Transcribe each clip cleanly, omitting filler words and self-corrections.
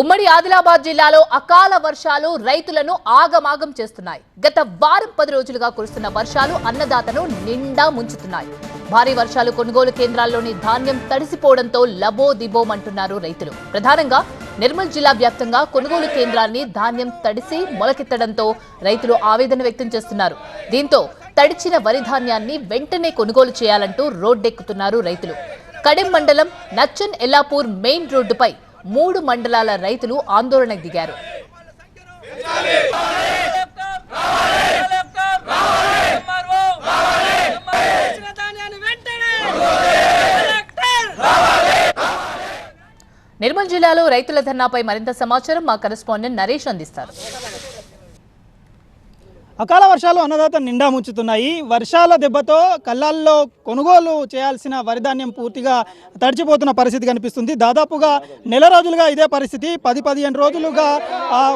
ఉమ్మడి ఆదిలాబాద్ జిల్లాలో అకాల వర్షాలు రైతులను ఆగమాగం చేస్తున్నాయి. గత వారం 10 రోజులుగా కురుస్తున్న వర్షాలు అన్నదాతను నిండా ముంచుతున్నాయి. భారీ వర్షాలు కొనుగోలు కేంద్రాల్లోని ధాన్యం తడిసిపోవడంతో లబోదిబోమంటున్నారు రైతులు. ప్రధానంగా నిర్మల్ జిల్లా వ్యాప్తంగా కొనుగోలు కేంద్రాన్ని ధాన్యం తడిసి మొలకెత్తడంతో రైతులు ఆవేదన వ్యక్తం చేస్తున్నారు. దీంతో తడిచిన వరి ధాన్యాన్ని వెంటనే కొనుగోలు చేయాలంటూ రోడ్డెక్కుతున్నారు రైతులు. కడెం మండలం నచ్చన్ ఎల్లాపూర్ మెయిన్ రోడ్డుపై 3 మండలాల రైతులు ఆందోళనకు దిగారు. నిర్మల్ జిల్లాలో రైతుల ధర్నాపై మరింత సమాచారం మా కరెస్పాండెంట్ నరేష్ అందిస్తారు. అకాల వర్షాలు అన్నదాత నిండా ముంచుతున్నాయి. వర్షాల దెబ్బతో కళ్ళాల్లో కొనుగోలు చేయాల్సిన వరిధాన్యం పూర్తిగా తడిచిపోతున్న పరిస్థితి కనిపిస్తుంది. దాదాపుగా నెల రోజులుగా ఇదే పరిస్థితి. 10-15 రోజులుగా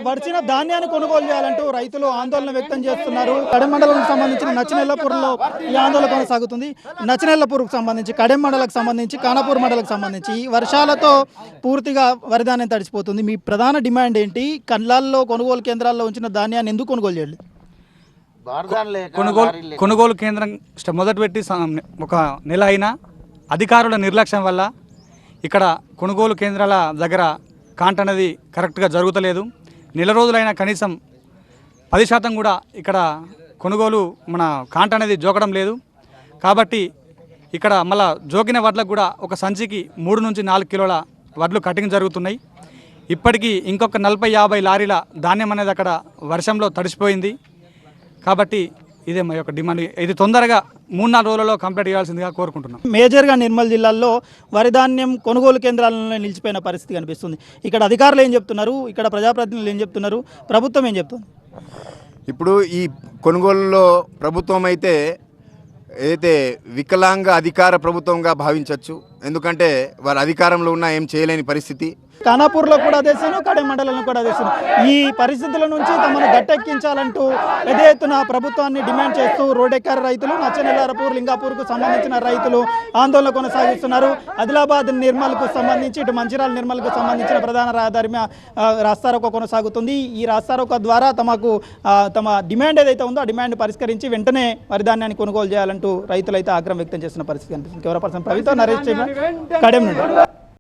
వడిచిన ధాన్యాన్ని కొనుగోలు చేయాలంటూ రైతులు ఆందోళన వ్యక్తం చేస్తున్నారు. కడెం మండలానికి సంబంధించిన నచ్చనెల్లపూర్లో ఈ ఆందోళన కొనసాగుతుంది. నచ్చనెల్లపూర్కు సంబంధించి, కడెం మండలకు సంబంధించి, ఖానాపూర్ మండలకు సంబంధించి ఈ వర్షాలతో పూర్తిగా వరిధాన్యం తడిచిపోతుంది. మీ ప్రధాన డిమాండ్ ఏంటి? కళ్ళాల్లో కొనుగోలు కేంద్రాల్లో ఉంచిన ధాన్యాన్ని ఎందుకు కొనుగోలు చేయాలి? కొనుగోలు కేంద్రం మొదలుపెట్టి ఒక నెల అయినా అధికారుల నిర్లక్ష్యం వల్ల ఇక్కడ కొనుగోలు కేంద్రాల దగ్గర కాంట అనేది కరెక్ట్గా జరుగుతలేదు. నెల రోజులైనా కనీసం 10% కూడా ఇక్కడ కొనుగోలు కాంట అనేది జోకడం లేదు. కాబట్టి ఇక్కడ మళ్ళా జోకిన వడ్లకు కూడా ఒక సంచికి 3 నుంచి 4 కిలోల వడ్లు కటింగ్ జరుగుతున్నాయి. ఇప్పటికీ ఇంకొక 40-50 లారీల ధాన్యం అనేది అక్కడ వర్షంలో తడిసిపోయింది. కాబట్టి ఇదే మా యొక్క డిమాండ్. ఇది తొందరగా 3-4 రోజులలో కంప్లీట్ చేయాల్సిందిగా కోరుకుంటున్నాం. మేజర్గా నిర్మల్ జిల్లాలో వరి ధాన్యం కొనుగోలు కేంద్రాలలో నిలిచిపోయిన పరిస్థితి కనిపిస్తుంది. ఇక్కడ అధికారులు ఏం చెప్తున్నారు? ఇక్కడ ప్రజాప్రతినిధులు ఏం చెప్తున్నారు? ప్రభుత్వం ఏం చెప్తుంది? ఇప్పుడు ఈ కొనుగోలులో ప్రభుత్వం అయితే ఏదైతే వికలాంగ అధికార ప్రభుత్వంగా భావించవచ్చు. ఎందుకంటే వారు అధికారంలో ఉన్నా ఏం చేయలేని పరిస్థితి. ఖానాపూర్లో కూడా అదే సీను, కడెం మండలంలో కూడా అదే సీను. ఈ పరిస్థితుల నుంచి తమను గట్టెక్కించాలంటూ పెద్ద ఎత్తున ప్రభుత్వాన్ని డిమాండ్ చేస్తూ రోడ్డెక్కారు రైతులు. నచ్చనెల్లాపూర్, లింగాపూర్కు సంబంధించిన రైతులు ఆందోళన కొనసాగిస్తున్నారు. ఆదిలాబాద్ నిర్మల్కు సంబంధించి, ఇటు మంచిర్యాల నిర్మల్కు సంబంధించిన ప్రధాన రహదారి రాస్తారోకో కొనసాగుతుంది. ఈ రాస్తారోకో ద్వారా తమ డిమాండ్ ఏదైతే ఉందో ఆ డిమాండ్ పరిష్కరించి వెంటనే వరిధాన్యాన్ని కొనుగోలు చేయాలంటూ రైతులు అయితే ఆగ్రహం వ్యక్తం చేస్తున్న పరిస్థితి కనిపిస్తుంది. కెమెరా పర్సన్ ప్రవీణ్తో నరేష్, కడెం నుండి.